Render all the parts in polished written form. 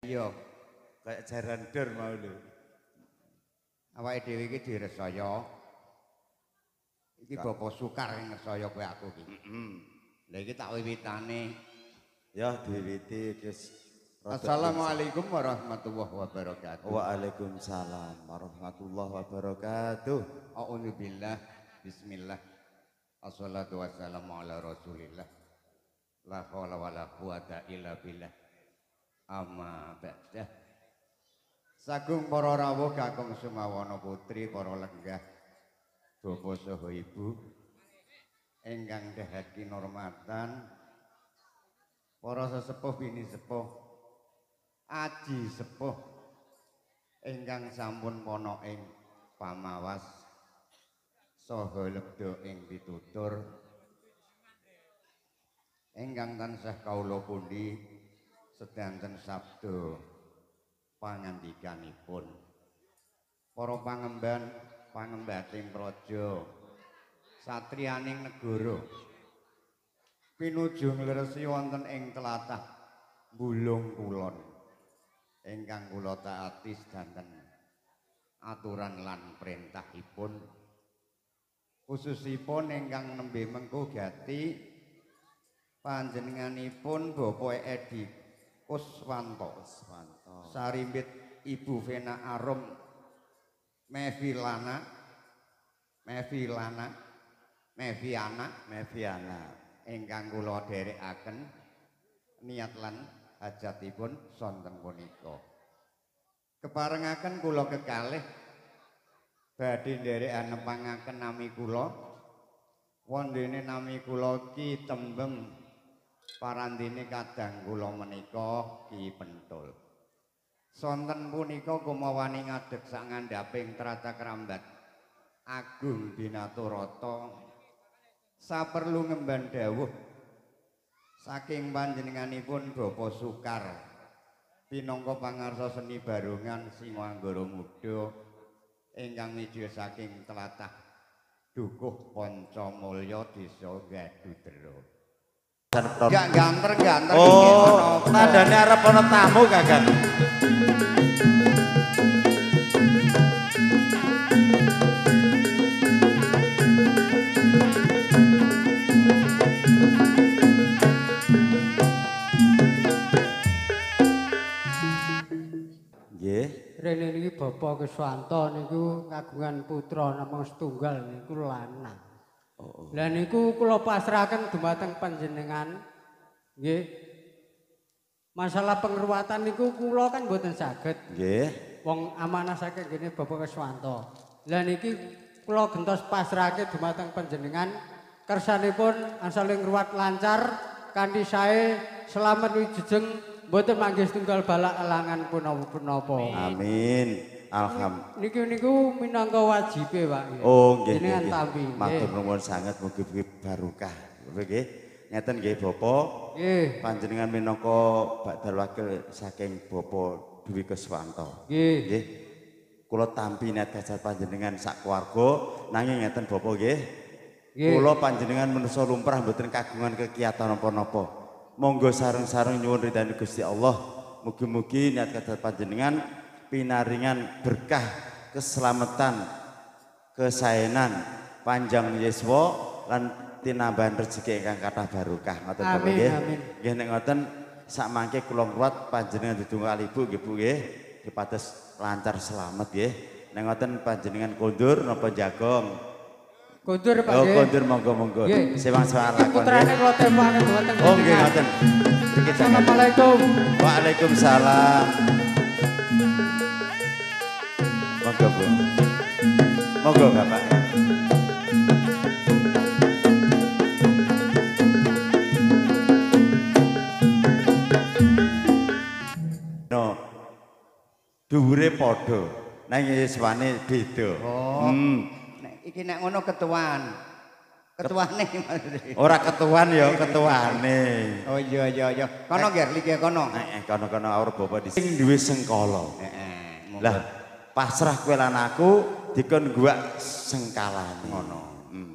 Iya, kayak jaran dor mau lho. awake dhewe iki diresaya. Iki Bapak Sukar sing ngesaya kowe aku iki. Lah iki tak wiwitane. Ya diwiwiti Gus. Assalamualaikum warahmatullahi wabarakatuh. Waalaikumsalam warahmatullahi wabarakatuh. A'udzubillah. Bismillah. Assalatu wassalamu ala Rasulillah. La haula wala quwata illa billah. Amma ba'dah. Sagung para rawuh kakung sumawana putri para lenggah Bapak saha Ibu ingkang dahat kinurmatan para sesepuh bini sepuh aji sepuh ingkang sampun ana ing pamawas saha lebda ing pitutur ingkang tansah kawula pundi sedanten sabda pangandikanipun para pangembating praja satriyaning negara pinuju ngliresi wonten ing tlatah Bulung Kulon ingkang kula taati sedanten aturan lan perintahipun khususipun ingkang nembe mengko gati panjenenganipun Bapak Edi Kuswanto sarimbit Ibu Vena Arum Meviana ingkang kula dherekaken niat lan hajatipun sonten punika. Keparengaken kula kekalih badhe nderekaken nepangaken nami kula wondene nami kula Ki Tembem parandene kadang kula menika Ki Pentul. Sonten punika kumawani ngadeg sak ngandhaping trata krambat Agung Binaturata saperlu ngemban dawuh saking panjenenganipun Bapak Sukar pinangka pangarsa seni barongan Singoanggara Muda ingkang mija saking tlatah Dukuh Pancamulya Desa Gadudra. Gak ganter-ganter oh, tandane arep ana tamu Kakang. Rene niki Bapak Kuswanto niku kagungan putra namung setunggal niku lanang. Lah niku kula pasrahaken dumateng panjenengan. Nggih. Masalah pengruwatan niku kula kan mboten saged. Nggih. Wong amanah saking ngene Bapak Kuswanto. Lah niki kula gentos pasrahake dumateng panjenengan kersanipun asaling ngruwat lancar kanthi sae slamet wijujeng mboten manggih setunggal balak alangan punapa-punapa. Amin. Alhamdulillah. Niku minangka wajibe, Pak. Oh, nggih. Jenengan tampi. Matur nuwun sanget mugi-mugi barokah. Nggih. Ngeten nggih Bapak. Nggih. Panjenengan minangka bakal wakil saking Bapak Dwi Kuswanto. Nggih. Nggih. Kula tampi niat kasar panjenengan sak keluarga nanging ngeten Bapak nggih. Kula panjenengan manusa lumrah mboten kagungan kekiatan napa-napa. Monggo sareng-sareng nyuwun ridhani Gusti Allah. Mugi-mugi niat kasar panjenengan pinaringan berkah, keselamatan, kesaenan, panjang yuswa lan tinambahan rezeki ingkang kathah barokah. Ngoten Bapak nggih. Nggih nek ngoten sak mangke kula ngruwat panjenengan ditunggal Ibu nggih Bu nggih. Dipados lancar selamat nggih. Nek ngoten panjenengan kondur napa jagong? Kondur Pak nggih. Oh kondur monggo-monggo. Sewang-sewang lakon. Putrane kula tempaken mboten. Oh nggih ngoten. Assalamualaikum. Waalaikumsalam. Monggo Bu. Monggo Bapak. No. Dhuwure padha, nang yuswane beda. Oh. Iki nek ngono ketuaan. Ketuane maksudnya. Ora ketuan ya ketuane. Oh iya. Kono nggih iki kono. Kono aur Bapak di sing duwe sengkala. Lah pasrah kowe lan aku dikon guak sengkalane ngono.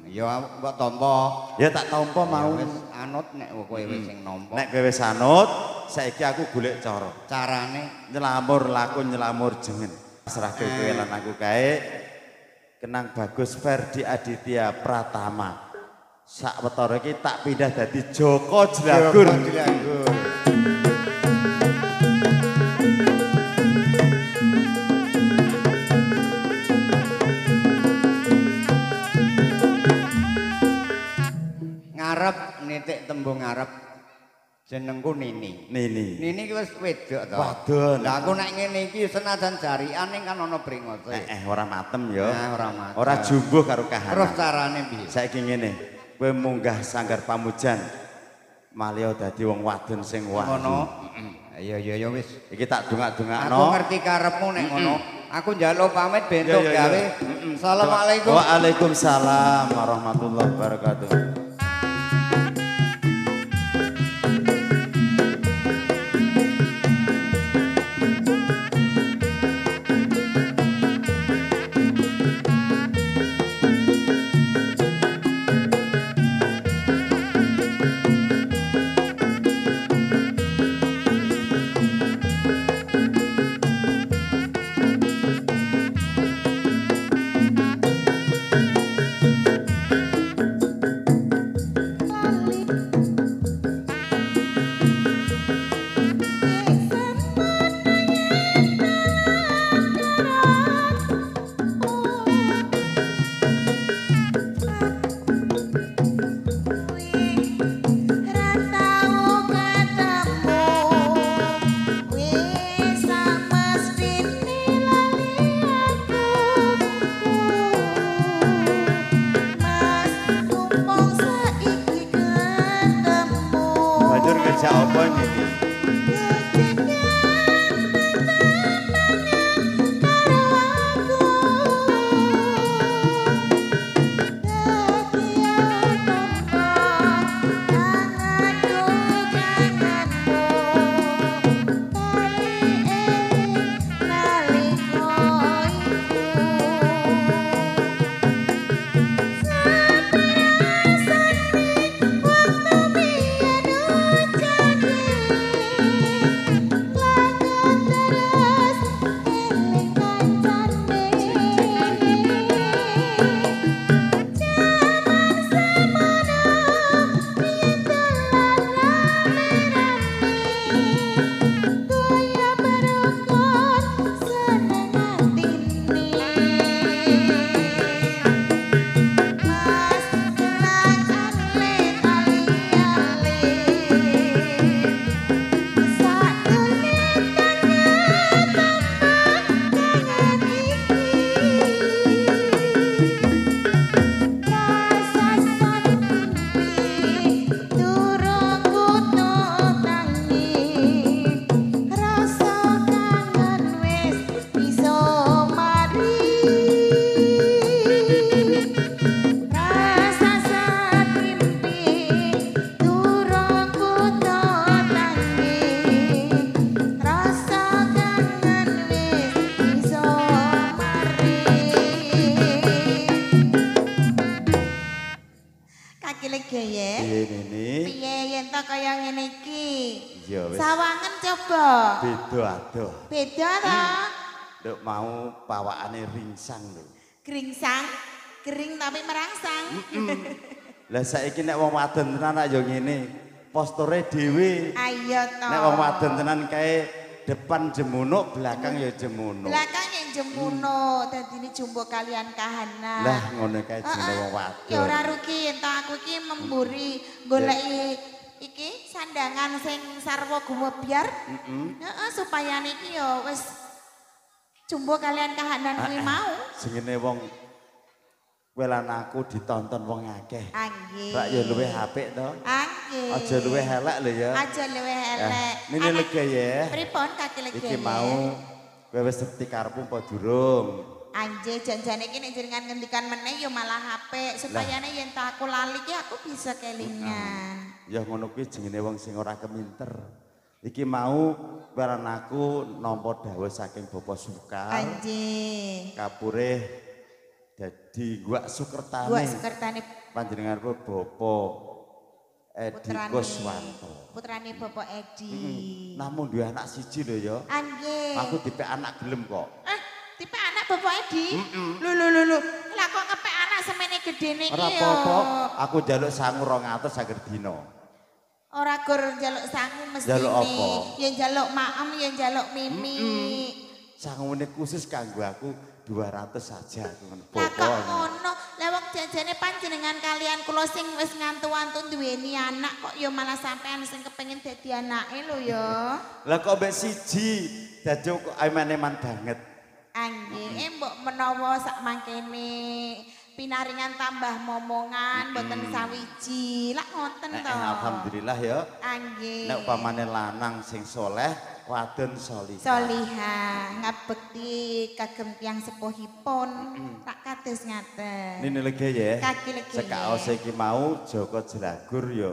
Ya mbok tampa. Ya tak tampa mau. Wis anut nek kowe wis sing nampa. Nek kowe wis anut saiki aku golek cara. Carane Nyelamur lakon nyelamur jengen. Serahke kowe lan aku kae. Kenang Bagus Ferdi Aditya Pratama. Sak wetara iki tak pindah dadi Joko Jlagur. Ngarep nitik tembung ngarep jenengku Nini. Nini. Nini ki wis wedok to. Wadon. Lah aku nek ngene iki senajan jarian ning kan ana bringose. Ora matem ya. Ora matem. Ora jumbuh karo kahanan. Terus carane piye? Saiki ngene, kowe munggah sanggar pamujan. Malih dadi wong wadon sing wahyu. Ngono. Ya wis. Iki tak dongak-dongakno. Aku ngerti karepmu nek ngono. Aku njaluk pamit bentuk gawe. Assalamualaikum. Waalaikumsalam warahmatullahi wabarakatuh. Sawangan coba. Beda adoh. Beda ta? Nduk mau pawakane ringsang lho. Gringsang, kering tapi merangsang. Lah saiki nek wong wadon tenan ya ngene, posture dhewe. Ayo to. Nek wong wadon tenan kae depan jemunuk, belakang ya jemunuk. Belakang yang jemunuk, dadine jumbo kalian kahanan. Lah ngono kae jenenge wong wadon. Ya ora rugi ento aku iki memburi goleki iki sandangan sing sarwa gumebyar. Heeh, supaya niki ya wis jumbo kalian kahanan kuwi mau. Jenenge wong kowe lan aku ditonton wong akeh. Anggih. Rak ya luwih apik to. Anggih. Aja luwih elek lho ya. Aja luwih elek. Nini lega ya. Pripun kaki lega ya? Iki mau kowe wis ngerti karepmu apa durung? Anjir janjane iki nek jenengan ngendikan meneh ya malah apik supayane yen tak aku lali ki aku bisa kelingan. Ya ngono kuwi jenenge wong sing ora keminter. Iki mau baran aku nampa dawuh saking Bapak Sukar. Anjir. Kapure dadi Guak Sukertane. Guak Sukertane panjenenganipun Bapak Edi Kuswanto. Putrane Bapak Edi. Namun duwe anak siji lho ya. Nggih. Aku dipek anak gelem kok. Tipe anak Bapak Edi? Lho. Lah kok ngepek anak semene gedene iki Ora ya? apa-apa, aku njaluk sangu 200 sager dina. Ora gur njaluk sangu mestine. Njaluk apa? Ya njaluk maem, ya njaluk mimi. Sangune khusus kanggo aku 200 saja ngono. Lah kok ngono? Lah wong jajane panjenengan kalian kula sing wis ngantu-antu duweni anak kok ya malah sampean sing kepengin dadi anake lho ya. Lah kok mbek siji, dadi kok eman-eman banget. Nggih, mbok menawa sak mangkene pinaringan tambah momongan mboten sawiji. Lah ngoten to. Alhamdulillah ya. Nggih. Nek upamane lanang sing soleh, wadon solihah. Solihah ngabekti kagem tiyang sepuhipun tak kados ngaten. Nini lege ya. Kaki lege. Sekaose iki mau Joko Jelagur ya.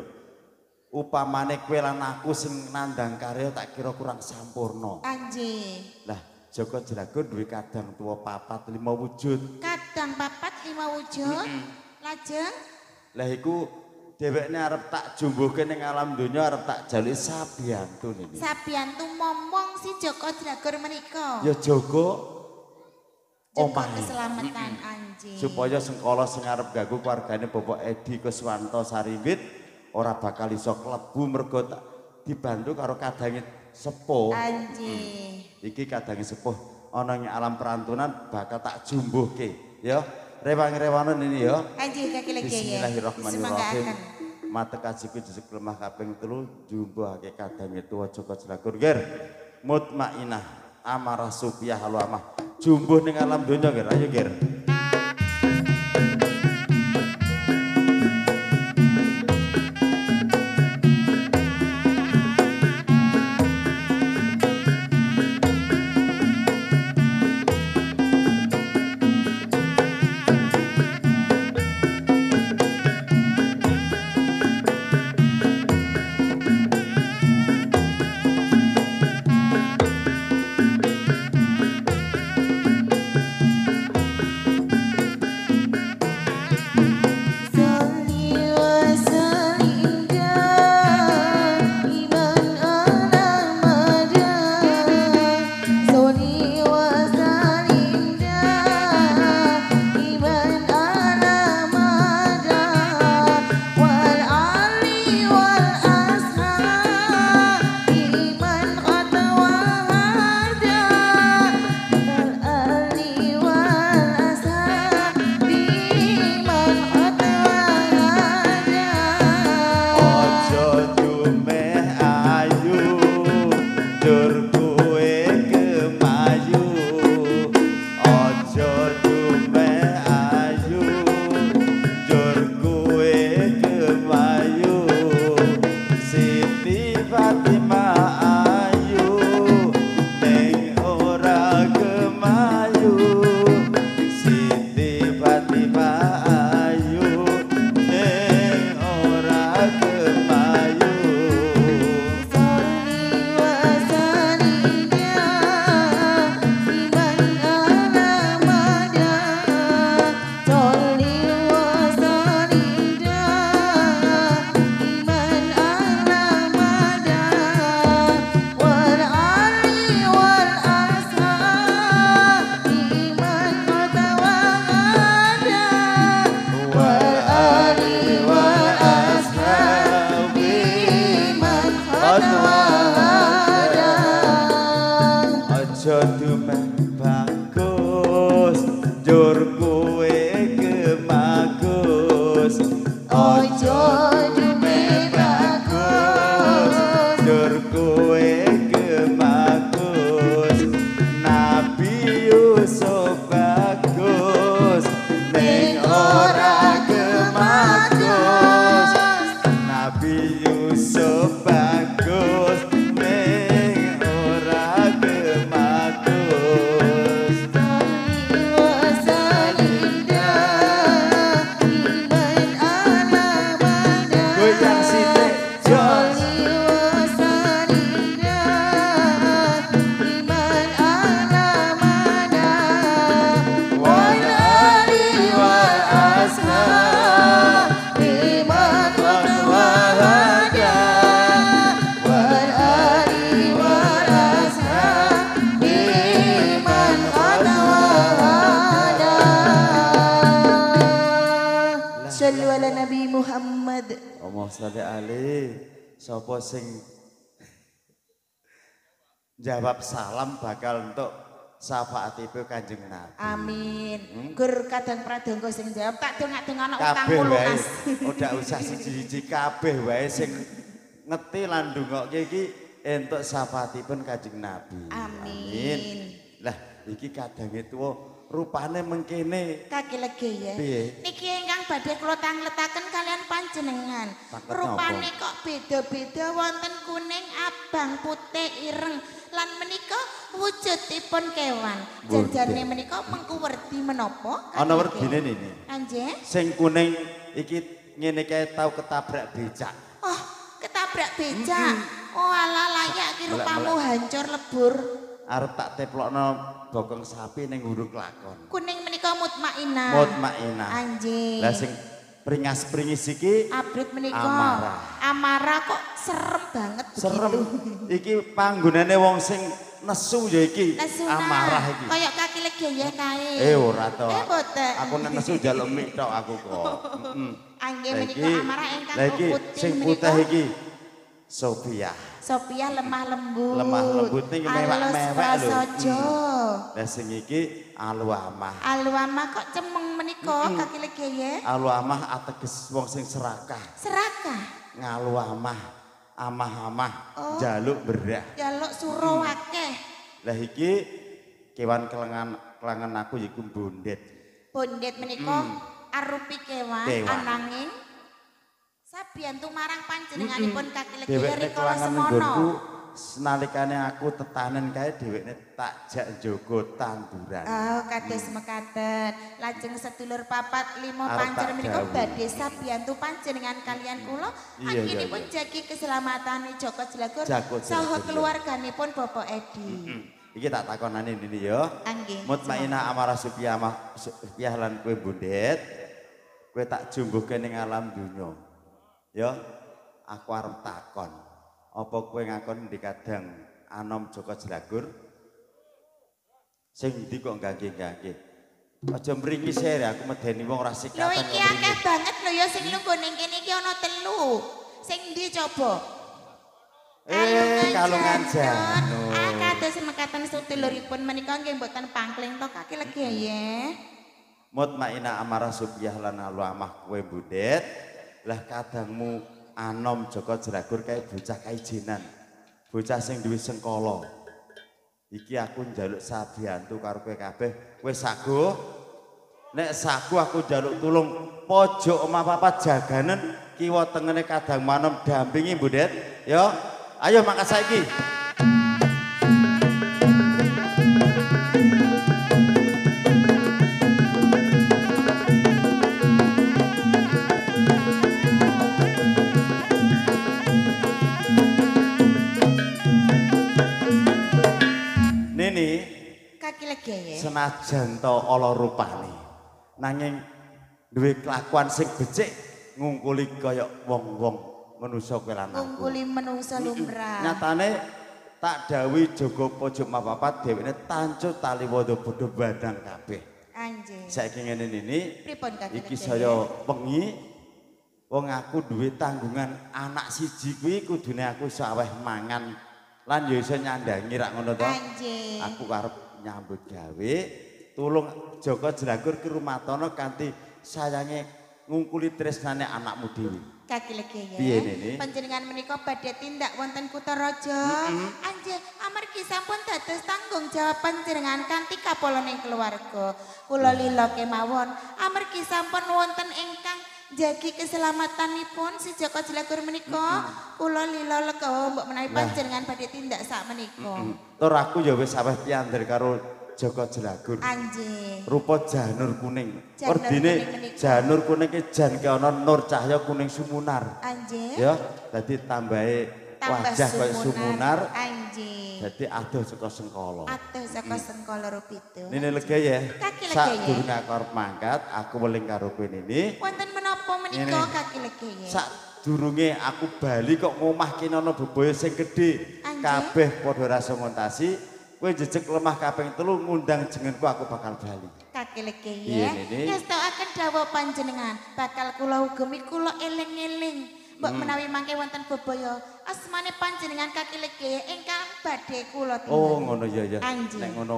Upamane kowe lan aku sing nandang karya tak kira kurang sampurna. Nggih. Lah Joko Jelagur duwe kadang tuwa 4 5 wujud. Kadang 4 5 wujud. Lajeng Lah iku dhewekne arep tak jumbuhke ning alam donya arep tak jaluki sabiyantu nini. sabiyantu momong si Joko Jelagur menika. Ya Joko Joko omahe. keselamatan anjing. Supaya sengkala sing arep ganggu keluargane Bapak Edi Kuswanto Sarimbit ora bakal iso klebu mergo tak dibantu karo kadange sepuh. Anjing. Iki kadange sepuh ana ing alam perantunan bakal tak jumbuhke ya. Rewang-rewanan ini ya. Anjing kaki lagi ya. Bismillahirrahmanirrahim. Mata kajiku jisik lemah kaping 3 jumbuhake kadange tuwa Joko Jelagur ger. Mutmainah amarah supiah halu amah. Jumbuh ning alam donya ger. Ayo ger. Wah Nabi Muhammad. Allahumma sholli alaihi. Sapa sing jawab salam bakal untuk syafaatipun Kanjeng Nabi. Amin. Gur kadang pradangga sing jawab tak dongak-dongak utang Kabeh wae. Mas. Ora usah siji-siji kabeh wae sing ngerti lan ndongakke iki entuk syafaatipun Kanjeng Nabi. Amin. Lah iki kadange tuwa rupane mengkene Kaki legi ya. piye? Niki ingkang badhe kula tangletaken kalian panjenengan. Paket Rupane kok beda-beda wonten kuning, abang, putih, ireng lan menika wujudipun kewan. Janjane menika mengku werdi menapa? Ana werdine nini. Anjeh. Sing kuning iki ngene kae tau ketabrak becak. Oh, ketabrak becak. Oh ala layak ki rupamu hancur lebur. Arep tak teplokno bokong sapi ning hurung lakon. Kuning menika mutmainah. Mutmainah. Anjing. Lah sing pringas-pringis iki abrit menika. Amarah. Amarah kok serem banget serem. begitu. Iki panggonane wong sing nesu ya iki. Nesuna. Amarah iki. Kayak kaki legi ya kae. Ora to. Boten. Aku nek nesu njaluk mik tok aku kok. Angge Lah menika iki- amarah ingkang lah iki putih sing menika. putih iki Sophia. Sophia lemah lembut. Lemah lembut ning mewek-mewek lho. Prasaja. Lah sing iki Alwamah. Alwama kok cemeng menika kaki legi ya. Alwamah ateges wong sing serakah. Serakah. Ngalwamah, amah-amah, jaluk berah. Jaluk suro akeh. Lah iki kewan kelangan aku iku bondet. Bondet menika arupi kewan Kewan. ananging sabiyantu marang panjenenganipun kaki legi Dheweke rikala kelangan semono. nggonku senalikane aku tetanen kae dheweke tak jak njogo tanduran. Oh, kados mekaten. Lajeng sedulur papat lima Arep pancer tak menika dawuh. badhe sabiyantu panjenengan kalian kula Iya, anggenipun jagi keselamatane Joko Jelagur Joko saha Jelagur, keluarganipun Bapak Edi. Iki tak takonane ini ya. Angge. Mutmainah amarah supiah lan kowe bondet. Kowe tak jumbuhke ning alam dunya. Ya, aku arep takon. Apa kowe ngakon di kadang anom Joko Jelagur? Sing ndi kok gangge-gangge? Aja mringis ae aku medeni wong ora Lho sikatan iki akeh banget lho ya sing lungguh ning kene iki ana 3. Sing ndi coba? Kalungan Janur. Kados mekaten seduluripun menika nggih mboten pangkling to kaki legi ya. Mutmainah amarah supiah lan alwamah kowe budet. Lah kadangmu anom Joko Jelagur kae bocah kaijenan. Bocah sing duwe sengkala. Iki aku njaluk sabiyantu karo kowe kabeh. Kowe saguh? Nek saguh aku njaluk tulung pojok omah papat jaganen kiwa tengene kadang manom dampingi budet. Ya, ayo makan saiki. Nini Kaki legi ya. senajan to ala rupane nanging duwe kelakuan sing becik ngungkuli kaya wong-wong manusa kowe lan aku. Ngungkuli menungsa lumrah. Nyatane tak dawuhi jaga pojok mapapat dheweke tancut tali wada bodho badang kabeh. Anjing. Saiki ngene nini Pripun kaki iki legi? saya wengi wong aku duwe tanggungan anak siji kuwi kudune aku iso aweh mangan lan ya iso nyandangi rak ngono to. Anjing. Aku arep nyambut gawe tulung Joko Jelagur ki rumatana kanthi sayange ngungkuli tresnane anakmu dhewe. Kaki legi ya. Piye, Nini? Panjenengan menika badhe tindak wonten Kutha Raja. Anjing, amargi sampun dados tanggung jawab panjenengan kanthi kapoloning keluarga. Kula lila kemawon amargi sampun wonten ingkang jagi keselamatanipun si Joko Jelagur menika. Kula lila legawa mbok menawi panjenengan badhe tindak sak menika. Tur aku ya wis aweh piandir karo Joko Jelagur. Anjing. Rupa janur kuning. Janur Werdine kuning menika. janur kuning ki jan ki ana nur cahya kuning sumunar. Anjing. Ya, dadi tambahe Tambah wajah kaya sumunar. Anjing. Dadi adoh saka sengkala. Atuh saka sengkala rupitu. Nini lega ya. Kaki lega Sak ya. durunge aku arep mangkat, aku weling karo kowe Nini. Wonten menapa menika Ini. kaki legi ya? Sak durunge aku bali kok ngomah kene ana bebaya sing gedhe. Anjing. Kabeh padha rasa montasi. Kowe jejeg lemah kaping 3 ngundang jenengku aku bakal bali. kaki legi Iya, ya. Nini. Ngestokaken dawuh panjenengan bakal kula ugemi kula eling-eling. Mbok menawi mangke wonten bebaya asmane panjenengan kaki legi ingkang badhe kula timbali. Oh ngono ya. Anjing. Nek ngono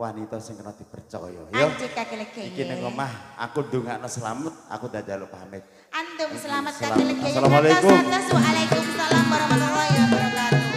wanita sing kena dipercaya ya. Anjing kaki legi. Iki ning omah aku ndongakno slamet, aku dak njaluk pamit. Antum selamat Selamat. kaki legi. Assalamualaikum. Waalaikumsalam warahmatullahi wabarakatuh.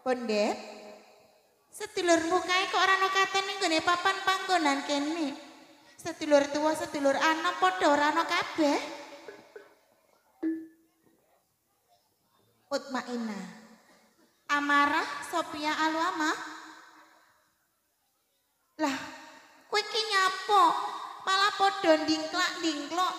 Bondet, sedulurmu kae kok ora ana katon ning gone papan panggonan kene. Sedulur tua, sedulur anom padha ora ana kabeh. Mutmainah. Amarah, Sophia Aluama. Lah, kowe iki nyapo? Malah padha ndingklak-ndingklok.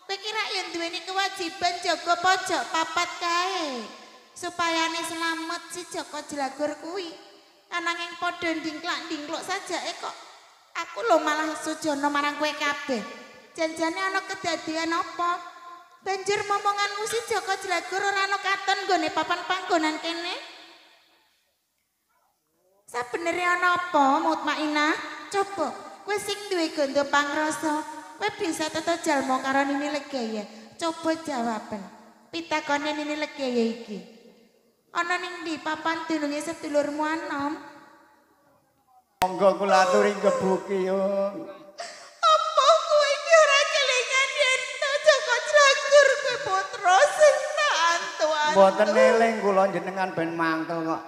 Kowe kira yen duweni kewajiban jaga pojok papat kae. Supayane selamat si Joko Jelagur kuwi. Ananging padha ndingklak-ndingklok sajake kok. Aku lho malah sujono marang kowe kabeh. Janjane ana kedadian apa? Banjur momonganmu si Joko Jelagur ora ana katon nggone papan panggonan kene. Sabenere ana apa, Mutmainah? Coba kowe sing duwe gondo pangrasa, kowe bisa tata jalma karo Nini Legaya. Coba jawaben. Pitakone Nini Legaya iki. Ana ning ndi papan dununge sedulurmu anom? Monggo kula aturi kebuki yo. Apa kowe iki ora kelingan yen Joko Jelagur kowe putra sing tak antu-antu? Mboten eling kula jenengan ben mangkel kok.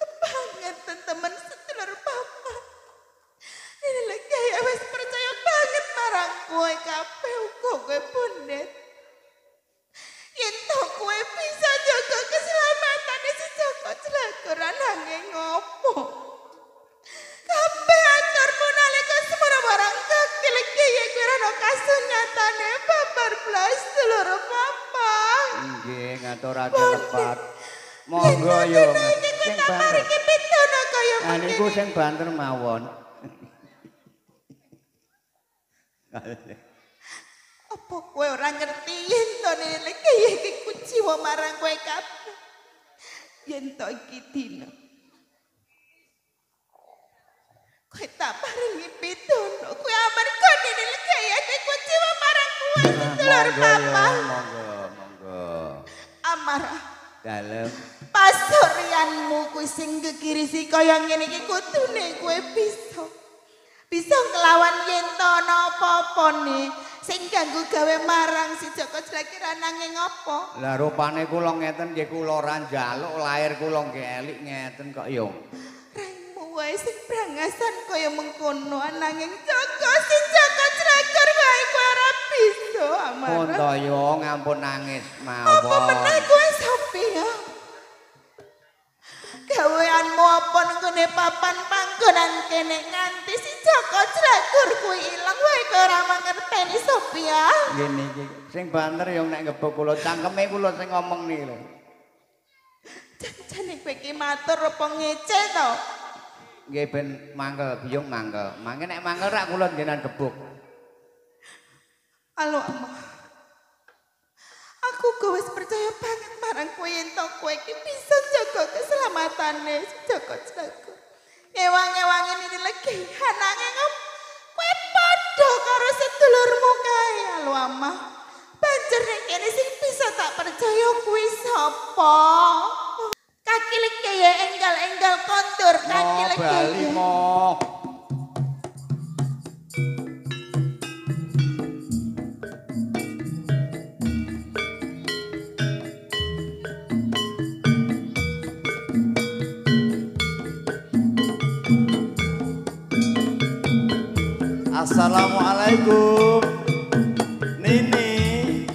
Kebangetan temen sedulur papa. Ini lagi ya wis percaya banget marang kowe kabeh uga kowe Bondet. Yen to kowe bisa jaga keselamatane si Joko Jelagur nanging ngopo? Kabeh aturmu nalika semana barang kaki lagi ya kowe ora kasunyatane babar blas sedulur papa. Nggih, ngaturaken lepat. Monggo yo sing banter. Iki pitono kaya Ah niku sing banter mawon. apa kowe ora ngerti yen to lagi iki kuciwa marang kowe kabeh. Yen to iki dina. Kowe tak paringi pitono. Kowe amarga dene lagi iki kuciwa marang kowe sedulur papa. Monggo. Amarah Dalem. pasurianmu kuwi sing gegirisi kaya ngene iki kudune kowe bisa nglawan yen to ana apa-apane sing ganggu gawe marang si Joko Jelagur nanging apa? Lah rupane kula ngeten nggih kula ora njaluk lair kula nggih elik ngeten kok yo. Raimu wae sing brangasan kaya mengkono nanging si Joko Jelagur wae kowe ora bisa amarah. Ponto yo ngampun nangis Apa mawon. meneh kowe Sophia? Gaweanmu apa nggone papan panggonan kene nganti si Joko Jelagur kuwi ilang wae kowe ora mangerteni Sophia. Ngene iki sing banter yo nek ngebuk kula cangkeme kula sing ngomong niki lho. Janjane kowe iki matur apa ngece to? Nggih ben mangkel biyung mangkel. Mangke nek mangkel rak kula njenengan gebuk. Halo Amah. Aku kok wis percaya banget marang kowe yen to kowe iki bisa jaga keselamatane Joko Jelagur. Ewang-ewange ini lagi nanging kowe padha karo sedulurmu kae halo Amah. Banjur nek kene sing bisa tak percaya kuwi sapa? Kaki legi ya enggal-enggal kondur kaki legi. Bali mo. Assalamualaikum. Nini.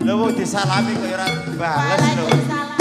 Lho wong disalami kok ora bales lho. Waalaikumsalam.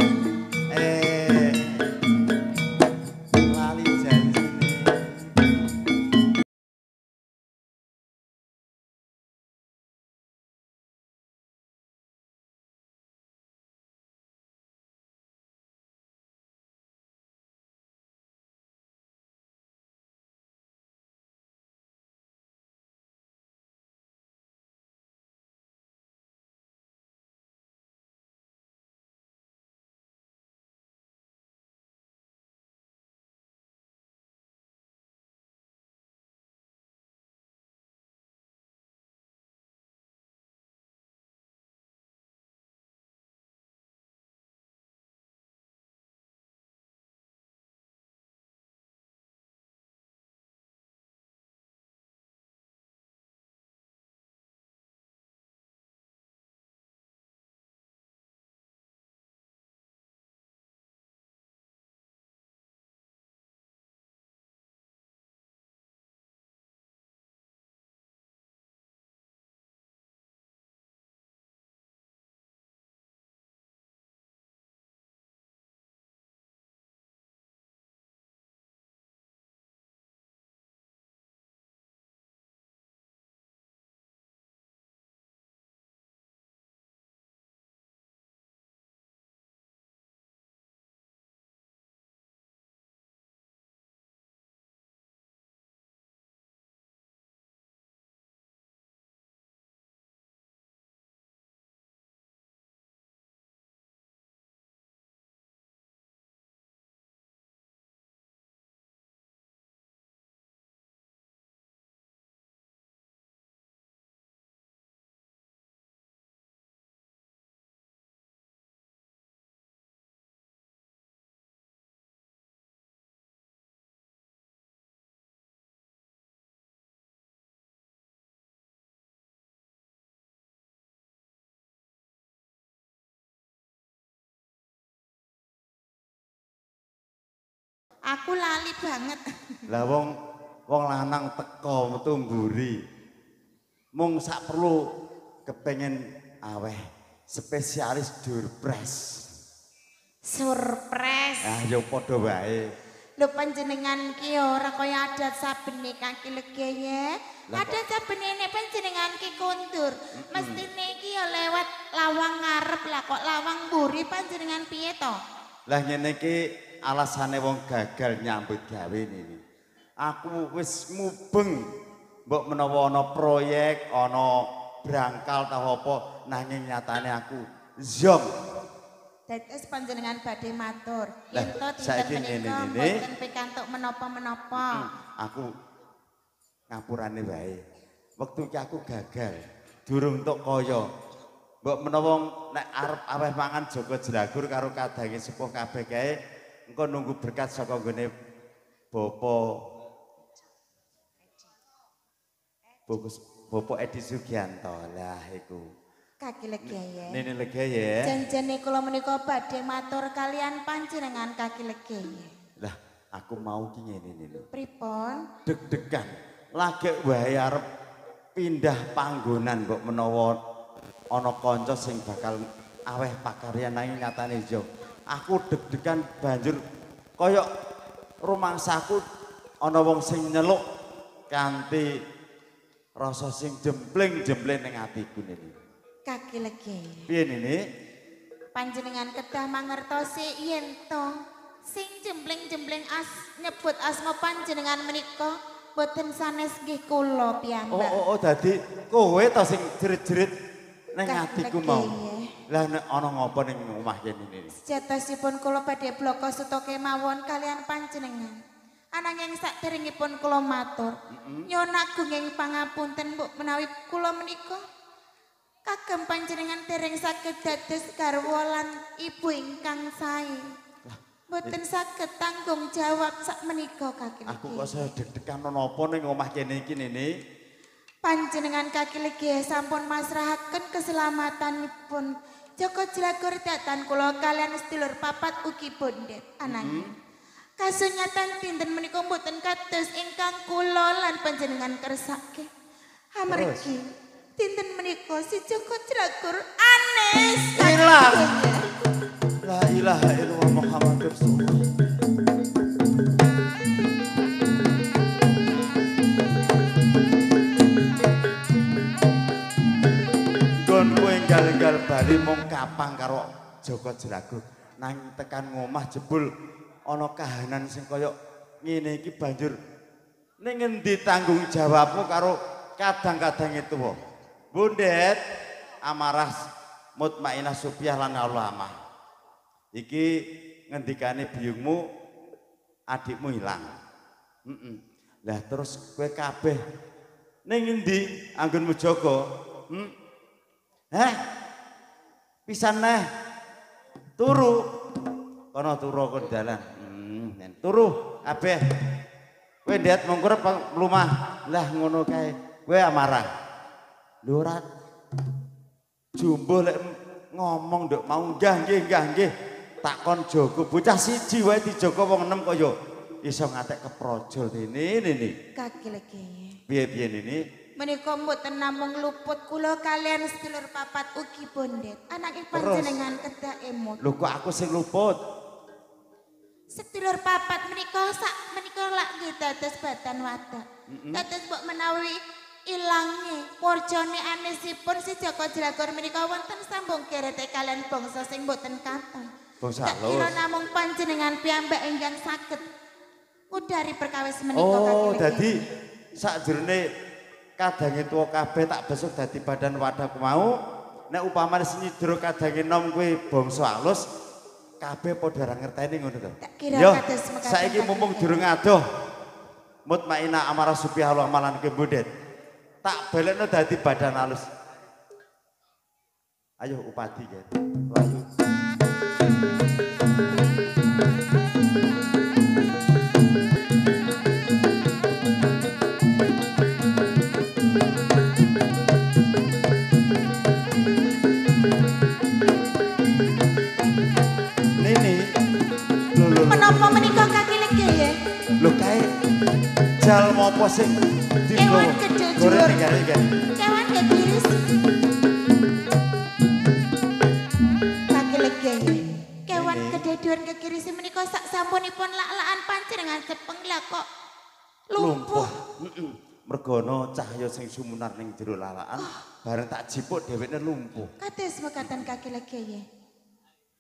Aku lali banget. Lah wong lanang teko metu mburi. Mung sak perlu kepengen aweh spesialis durpres. Surprise. Ah ya padha wae. Lho panjenengan ki ora kaya adat sabene kaki legeye. Adat sabene nek panjenengan ki kundur, mestine iki ya lewat lawang ngarep lah kok lawang mburi panjenengan piye to? Lah ngene iki alasane wong gagal nyambut gawe niki. Aku wis mubeng mbok menawa ana proyek, ana brangkal ta apa nanging nyatane aku zong. Dados panjenengan badhe matur, Lah, yen to saiki dinten menika ngene-ngene. mboten pikantuk menapa-menapa. Aku ngapurane wae. Wektu iki aku gagal. Durung tok kaya. Mbok menawa nek arep aweh mangan Joko Jelagur karo kadange sepuh kabeh kae engko nunggu berkat saka nggone Bapak Edi Sugianto lah iku. Kaki legeye. Nene legeye. Janjane kula menika badhe matur kalian panjenengan kaki legeye. Lah aku mau ki ngene lho. Pripun? Deg-degan. Lagi wae arep pindah panggonan mbok menawa ana kanca sing bakal aweh pakaryan nanging nyatane yo. Aku deg-degan banjur kaya rumangsaku ana wong sing nyeluk kanthi rasa sing jempleng-jempleng ning atiku niki. Kaki legeye. Piye nene? Panjenengan kedah mangertosi yen to sing jembleng-jembleng nyebut asma panjenengan menika boten sanes nggih kula piyambak. Oh dadi kowe to sing jerit-jerit ning atiku mau. Lah nek ana ngopo ning omah kene iki? Sejatosipun kula badhe bloko suta kemawon kalian panjenengan. Ananging saderengipun kula matur, nyuwun agunging pangapunten mbok menawi kula menika kagem panjenengan dereng saged dados garwa lan ibu ingkang sae. Mboten saged tanggung jawab sak menika kaki legi. Aku kok saya deg-degan napa ning omah kene iki Nini. Panjenengan kaki legi sampun masrahaken keselamatanipun Joko Jelagur datan kula kalian sedulur papat ugi bondet ananging kasunyatan dinten menika mboten kados ingkang kula lan panjenengan kersake. Amargi dinten menika si Joko Jelagur anes. Ilang. La ilaha illallah Muhammadur Rasulullah. Gon kowe enggal-enggal bali mung kapang karo Joko Jelagur. Nang tekan ngomah jebul ana kahanan sing kaya ngene iki banjur ning ngendi tanggung jawabmu karo kadang-kadang itu wae. Bundet amarah mutmainah supiah lan Allah amah. Iki ngendikane biyungmu adikmu ilang. Lah terus kowe kabeh ning endi anggonmu Joko? Pisan neh. Turu. Kono turu kon dalan. Turu kabeh. Kowe ndet mung kurep mlumah. Lah ngono kae. Kowe amarah. Lho ora jumbo lek ngomong nduk mau nggah nggih. Takon Joko bocah siji wae dijogo wong enem kok yo iso ngatek keprojol Nini. Kaki legi. Piye Nini? Menika mboten namung luput kula kalian sedulur papat ugi bondet. Anake panjenengan kedah emut. Lho kok aku sing luput? Sedulur papat menika sak menika lak nggih dados badan wadah. Dados mbok menawi ilange warjane anesipun si Joko Jelagur menika wonten sambung kerete kalian bangsa sing mboten kathah. Bangsa lho. Kira namung panjenengan piyambak ingkang saged ngudari perkawis menika kaki. Oh, dadi sakjroning kadange tuwa kabeh tak besok dadi badan wadahku mau. Nek upamane nyidro kadange nom kuwi bangsa alus, kabeh padha ra ngerteni ngono to. Tak kira kados mekaten. Saiki mumpung durung adoh. Mutmainah amarah supiah Allah malan kebundet. Tak balekno dadi badan alus. Ayo upadi ya. Layu. Menapa menika kaki legi ya? jalma apa sing digowo? Kewan gede Goreng jur. iki. Kewan kekiris. Kaki legi. Kewan gede dur kekiris menika sak sampunipun lak-lakan panjenengan sepenglah kok lumpuh. Mergo ana cahya sing sumunar ning jero lalakan, bareng tak jipuk dhewekne lumpuh. Kados mekaten kaki legi.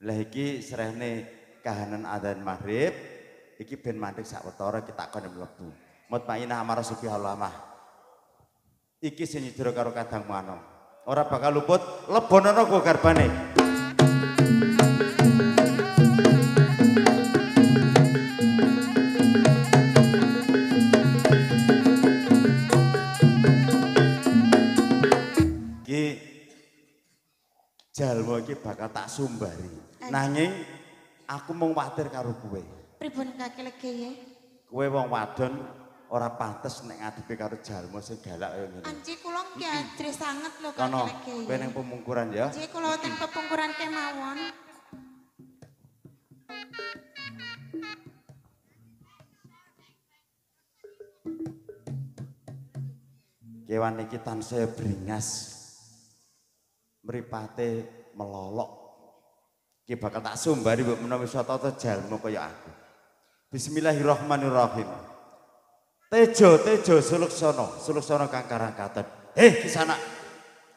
Lah iki serehne kahanan adzan maghrib, iki ben mandeg sawetara kita kon mlebu. Mutmainah amara sufi halamah. Iki sing nyidra karo kadang mano. Ora bakal luput lebonono go garbane. Jalma iki bakal tak sumbari. Nanging aku mung kuwatir karo kowe. Pripun kaki legi? Kowe wong wadon ora pantes nek ngadepi karo jalma sing galak kaya ngene. Anci kula nggih ajre sanget lho kaki Kono, legi. kowe ning pemungkuran ya. Anci kula ten pepungkuran kemawon. Kewan iki tansaya bringas. Mripate melolok. Iki bakal tak sumbari mbok menawa iso tata jalma kaya aku. Bismillahirrahmanirrahim. Tejo suluksana kang karangkaten. Kisana.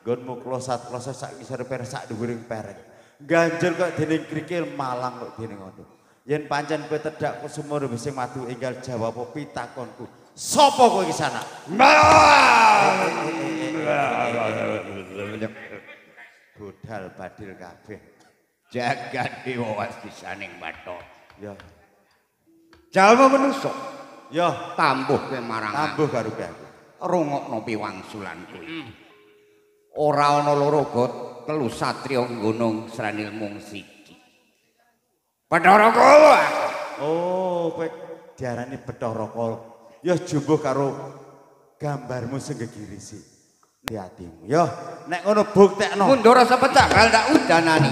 Nggonmu klosat-klosat sak ngisor pereng sak dhuwuring pereng. Ganjel kok dening krikil malang kok dening ngono. Yen pancen kowe tedhak kusumur sing madu enggal jawab pitakonku. Sapa kowe kisana? Budal badil kabeh. Jagat dewa wastisaning bathara. Ya. Jalma manusa Ya, tambuh kowe marang tambuh karo aku. rungokno piwangsulan kuwi. Ora ana loro got, telu satriya gunung sranil mung siji. Bathara Kala. Oh, kowe diarani Bathara Kala. Ya jumbuh karo gambarmu sing gegirisi di atimu. Ya, nek ngono buktekno. Mundur rasa pecah kal tak udanani.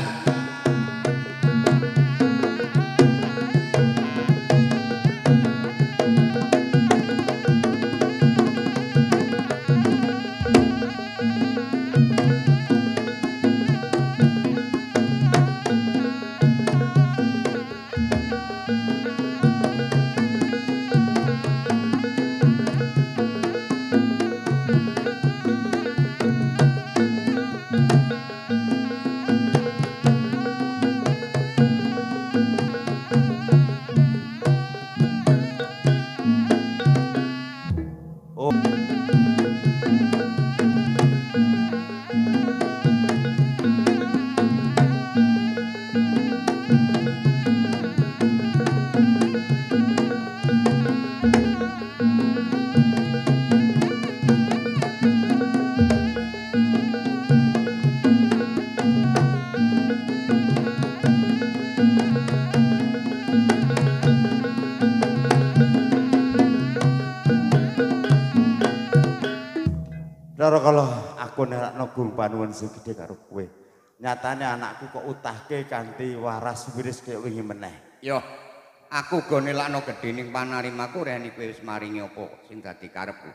Rara kalau aku nerakno gung panuwun sing gedhe karo kowe. Nyatane anakku kok utahke kanthi waras wiris kaya wingi meneh. Yo, aku go nelakno gedhening panarimaku rene kowe wis maringi apa sing dadi karepku.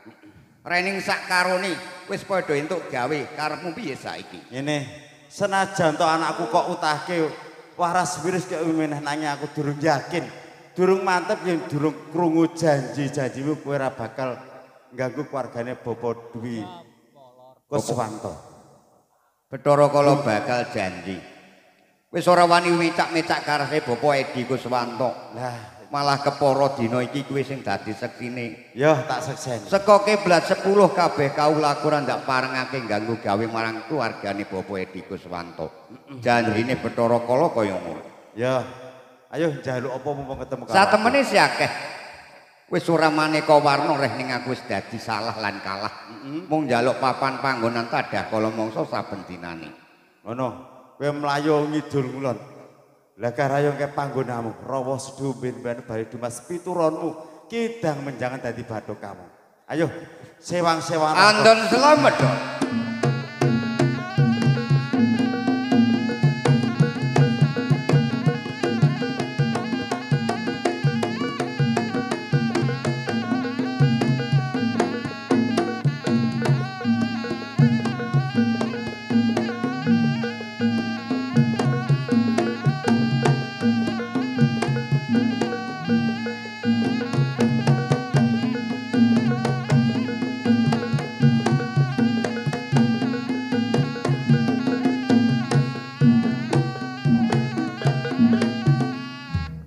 Rening sak karone wis padha entuk gawe, karepmu piye saiki? Ngene, senajan to anakku kok utahke waras wiris kaya wingi meneh nanging aku durung yakin, durung mantep yen durung krungu janji-janjimu kowe ora bakal ngganggu keluargane Bapak Dwi Kuswanto. Bathara Kala bakal janji. Wis ora wani mecak-mecak karese Bapak Edi Kuswanto. Lah, malah kepara dina iki kuwi sing dadi seksine. ya tak sekseni. Saka kiblat 10 kabeh kaulaku ora ndak parengake ganggu gawe marang keluargane Bapak Edi Kuswanto. Janjine Bathara Kala kaya ngono. Ya, ayo njaluk apa mumpung ketemu karo. Satemene si akeh. Wis ora maneka warna reh ning aku wis dadi salah lan kalah. Mung njaluk papan panggonan tadah kala mangsa saben dinane. Ngono, kowe mlayu ngidul ngulon. Lah karayong ke panggonanmu, rawa sedhumbin ben bali dumas pituronmu, kidang menjangan dadi bathok kamu. Ayo, sewang-sewang. Andon selamat dong.